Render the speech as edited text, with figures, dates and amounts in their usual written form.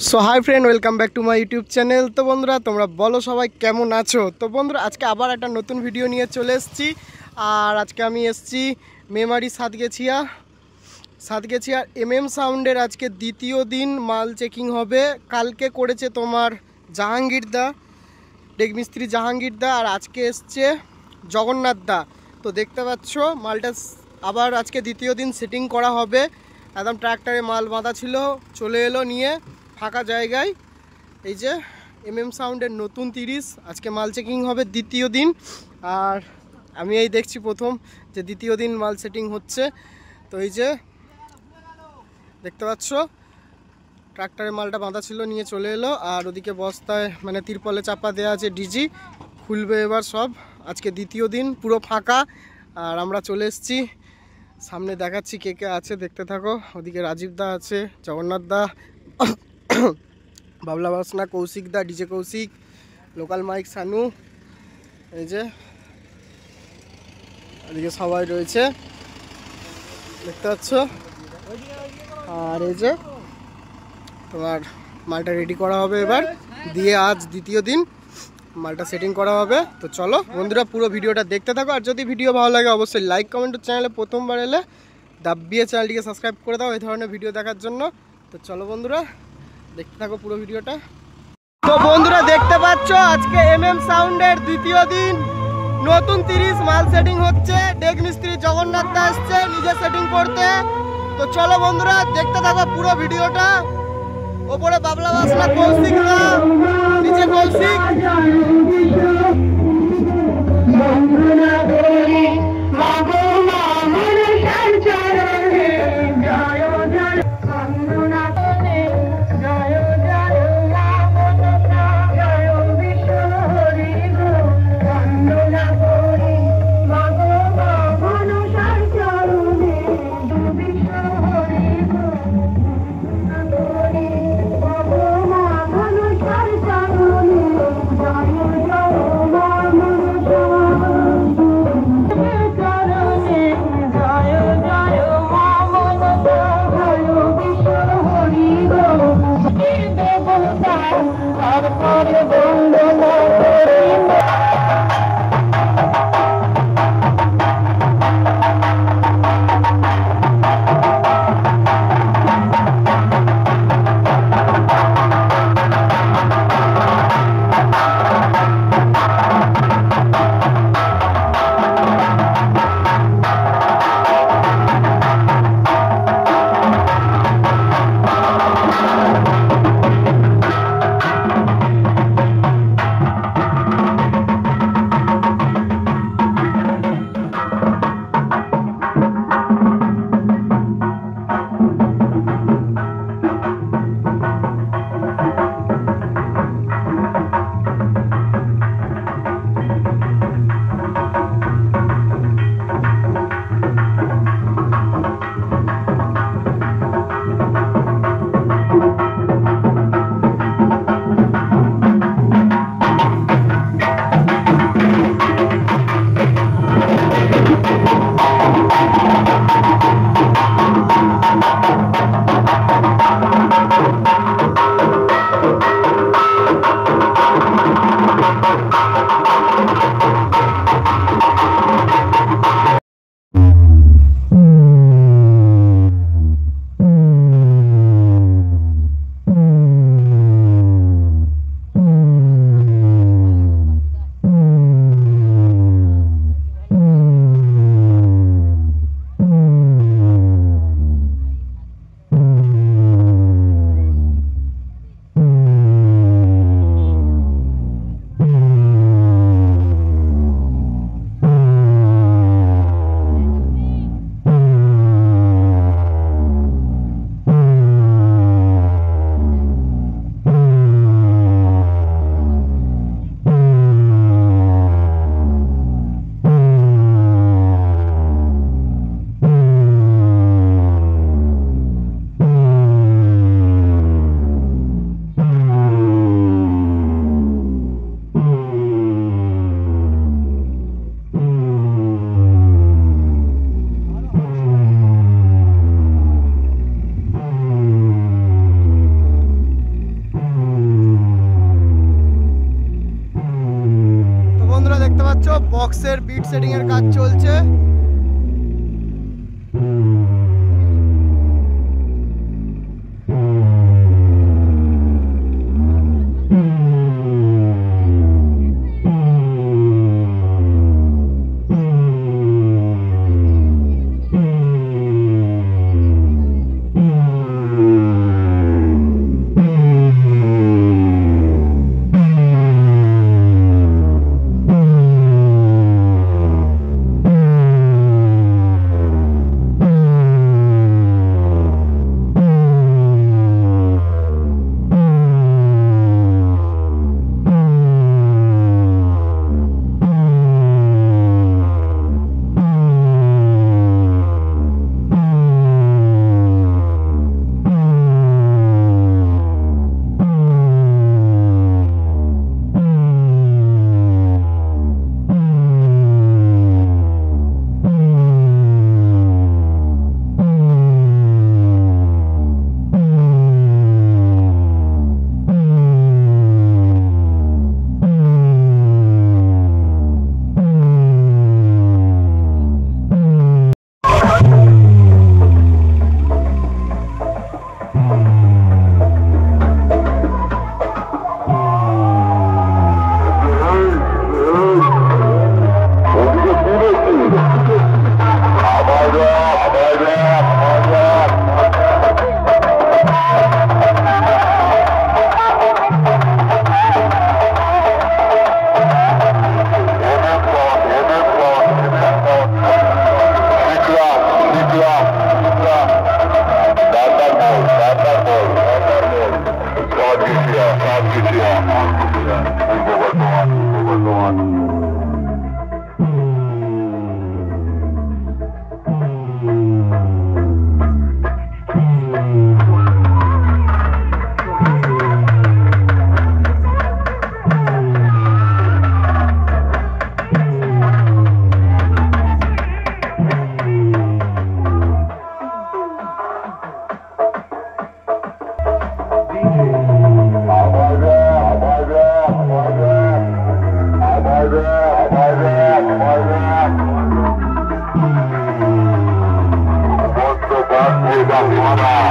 So hi friend, welcome back to my YouTube channel. তো বন্ধুরা, তোমরা বলো সবাই কেমন আছো? তো বন্ধুরা, আজকে আবার একটা নতুন ভিডিও নিয়ে চলে এসেছি। আর আজকে আমি এসেছি মেমারি সাতগেছিয়ার সাউন্ডের আজকে দ্বিতীয় দিন মাল চেকিং হবে। কালকে করেছে তোমার জাহাঙ্গীর দা, ডেক মিস্ত্রি জাহাঙ্গীর দা, আর আজকে এসছে জগন্নাথ দা। তো দেখতে পাচ্ছ মালটা আবার আজকে দ্বিতীয় দিন সেটিং করা হবে। একদম ট্র্যাক্টরে মাল বাঁধা ছিল, চলে এলো নিয়ে ফাঁকা জায়গায়। এই যে সাউন্ডের নতুন 30 আজকে মাল চেকিং হবে দ্বিতীয় দিন। আর আমি এই দেখছি প্রথম যে দ্বিতীয় দিন মাল সেটিং হচ্ছে। তো এই যে দেখতে পাচ্ছ ট্রাক্টরে মালটা বাঁধা ছিল, নিয়ে চলে এলো। আর ওদিকে বস্তায় মানে তিরপলে চাপা দেওয়া আছে ডিজি, খুলবে এবার সব। আজকে দ্বিতীয় দিন পুরো ফাঁকা। আর আমরা চলে এসেছি সামনে, দেখাচ্ছি কে কে আছে, দেখতে থাকো। ওদিকে রাজীব দা আছে, Jagannath da, Babla Basana, Kaushik da, DJ Kaushik, local mike Sanu, এই যে এদিকে সবাই রয়েছে দেখতে পাচ্ছ। আর এই যে তোমার মালটা রেডি করা হবে এবার, দিয়ে আজ দ্বিতীয় দিন মালটা সেটিং করা হবে। তো চলো বন্ধুরা, পুরো ভিডিওটা দেখতে থাকো। আর যদি ভিডিও ভালো লাগে অবশ্যই লাইক কমেন্ট, চ্যানেলে প্রথমবার এলে দাবিয়ে চ্যানেলটিকে সাবস্ক্রাইব করে দাও এই ধরনের ভিডিও দেখার জন্য। তো চলো বন্ধুরা, দেখতে থাকো পুরো ভিডিওটা। তো বন্ধুরা দেখতে পাচ্ছ আজকে সাউন্ডের দ্বিতীয় দিন নতুন 30 মাল সেটিং হচ্ছে। ডেক মিস্ত্রি জগন্নাথ দা আসছে নিজে সেটিং করতে। তো চলো বন্ধুরা, দেখতে থাকো পুরো ভিডিওটা। ওপরে বাবলা বাসনা, কৌশিক দা, নিচে কৌশিক। বক্সের বিট সেটিং এর কাজ চলছে। Bye.